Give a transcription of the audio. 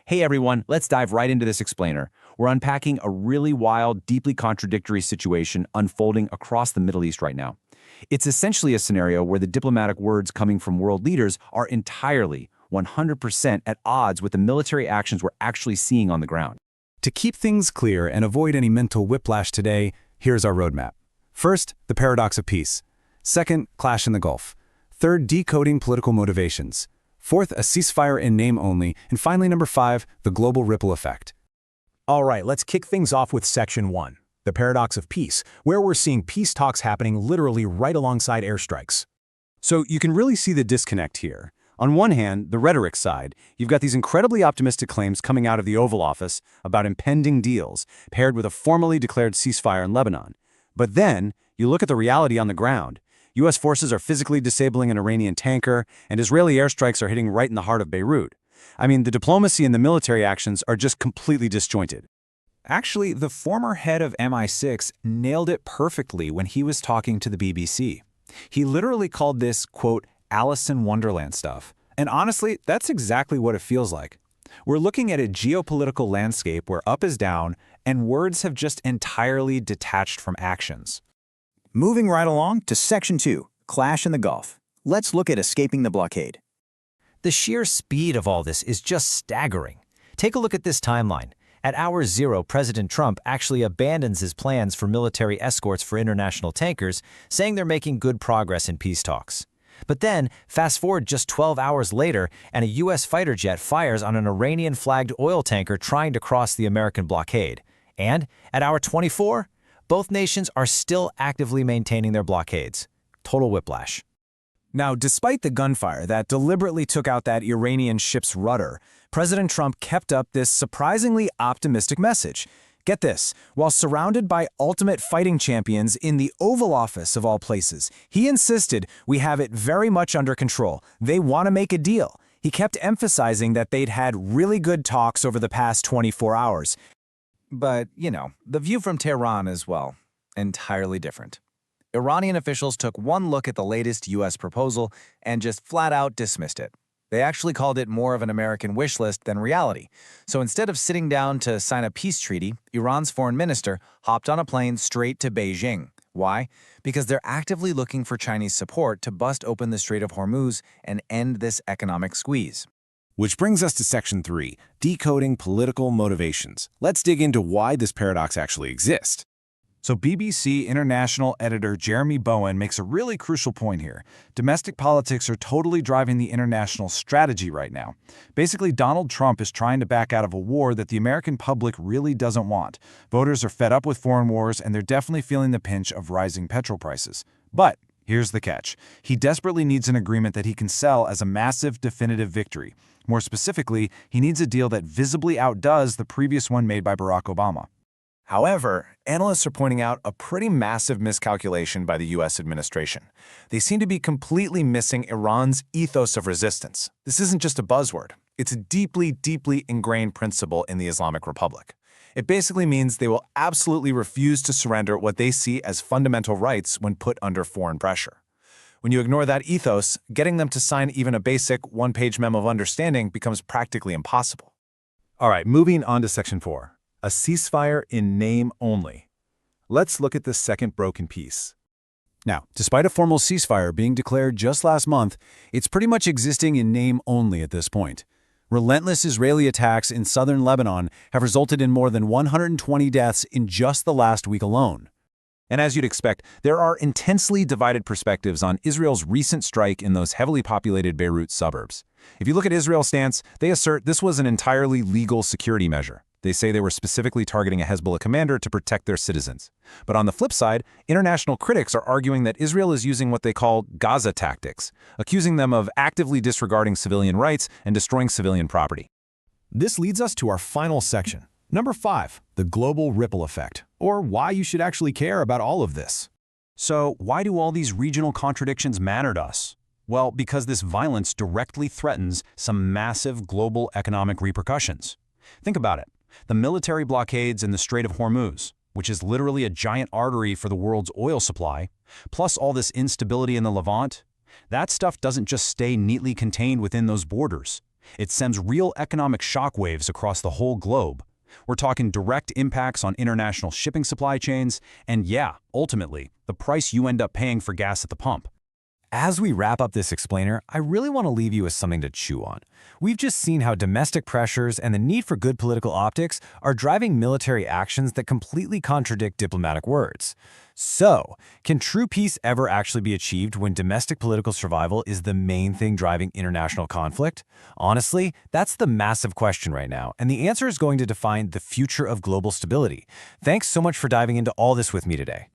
Hey everyone, let's dive right into this explainer. We're unpacking a really wild, deeply contradictory situation unfolding across the Middle East right now. It's essentially a scenario where the diplomatic words coming from world leaders are entirely, 100% at odds with the military actions we're actually seeing on the ground. To keep things clear and avoid any mental whiplash today, here's our roadmap. First, the paradox of peace. Second, clash in the Gulf. Third, decoding political motivations. Fourth, a ceasefire in name only. And finally, number 5, the global ripple effect. All right, let's kick things off with Section 1, the paradox of peace, where we're seeing peace talks happening literally right alongside airstrikes. So you can really see the disconnect here. On one hand, the rhetoric side, you've got these incredibly optimistic claims coming out of the Oval Office about impending deals, paired with a formally declared ceasefire in Lebanon. But then, you look at the reality on the ground. U.S. forces are physically disabling an Iranian tanker, and Israeli airstrikes are hitting right in the heart of Beirut. I mean, the diplomacy and the military actions are just completely disjointed. Actually, the former head of MI6 nailed it perfectly when he was talking to the BBC. He literally called this, quote, Alice in Wonderland stuff. And honestly, that's exactly what it feels like. We're looking at a geopolitical landscape where up is down, and words have just entirely detached from actions. Moving right along to Section 2, Clash in the Gulf. Let's look at escaping the blockade. The sheer speed of all this is just staggering. Take a look at this timeline. At hour 0, President Trump actually abandons his plans for military escorts for international tankers, saying they're making good progress in peace talks. But then, fast forward just 12 hours later, and a U.S. fighter jet fires on an Iranian-flagged oil tanker trying to cross the American blockade. And at hour 24, both nations are still actively maintaining their blockades. Total whiplash. Now, despite the gunfire that deliberately took out that Iranian ship's rudder, President Trump kept up this surprisingly optimistic message. Get this, while surrounded by ultimate fighting champions in the Oval Office of all places, he insisted we have it very much under control. They want to make a deal. He kept emphasizing that they'd had really good talks over the past 24 hours. But, the view from Tehran is, well, entirely different. Iranian officials took one look at the latest U.S. proposal and just flat out dismissed it. They actually called it more of an American wish list than reality. So instead of sitting down to sign a peace treaty, Iran's foreign minister hopped on a plane straight to Beijing. Why? Because they're actively looking for Chinese support to bust open the Strait of Hormuz and end this economic squeeze. Which brings us to Section 3, decoding political motivations. Let's dig into why this paradox actually exists. So BBC international editor Jeremy Bowen makes a really crucial point here. Domestic politics are totally driving the international strategy right now. Basically, Donald Trump is trying to back out of a war that the American public really doesn't want. Voters are fed up with foreign wars, and they're definitely feeling the pinch of rising petrol prices. But here's the catch. He desperately needs an agreement that he can sell as a massive, definitive victory. More specifically, he needs a deal that visibly outdoes the previous one made by Barack Obama. However, analysts are pointing out a pretty massive miscalculation by the U.S. administration. They seem to be completely missing Iran's ethos of resistance. This isn't just a buzzword. It's a deeply, deeply ingrained principle in the Islamic Republic. It basically means they will absolutely refuse to surrender what they see as fundamental rights when put under foreign pressure. When you ignore that ethos, getting them to sign even a basic one-page memo of understanding becomes practically impossible. All right, moving on to Section 4. A ceasefire in name only. Let's look at the second broken piece. Now, despite a formal ceasefire being declared just last month, it's pretty much existing in name only at this point. Relentless Israeli attacks in southern Lebanon have resulted in more than 120 deaths in just the last week alone. And as you'd expect, there are intensely divided perspectives on Israel's recent strike in those heavily populated Beirut suburbs. If you look at Israel's stance, they assert this was an entirely legal security measure. They say they were specifically targeting a Hezbollah commander to protect their citizens. But on the flip side, international critics are arguing that Israel is using what they call Gaza tactics, accusing them of actively disregarding civilian rights and destroying civilian property. This leads us to our final section. Number 5, the global ripple effect, or why you should actually care about all of this. So why do all these regional contradictions matter to us? Well, because this violence directly threatens some massive global economic repercussions. Think about it. The military blockades in the Strait of Hormuz, which is literally a giant artery for the world's oil supply, plus all this instability in the Levant, that stuff doesn't just stay neatly contained within those borders. It sends real economic shockwaves across the whole globe. We're talking direct impacts on international shipping supply chains, and yeah, ultimately, the price you end up paying for gas at the pump. As we wrap up this explainer, I really want to leave you with something to chew on. We've just seen how domestic pressures and the need for good political optics are driving military actions that completely contradict diplomatic words. So, can true peace ever actually be achieved when domestic political survival is the main thing driving international conflict? Honestly, that's the massive question right now, and the answer is going to define the future of global stability. Thanks so much for diving into all this with me today.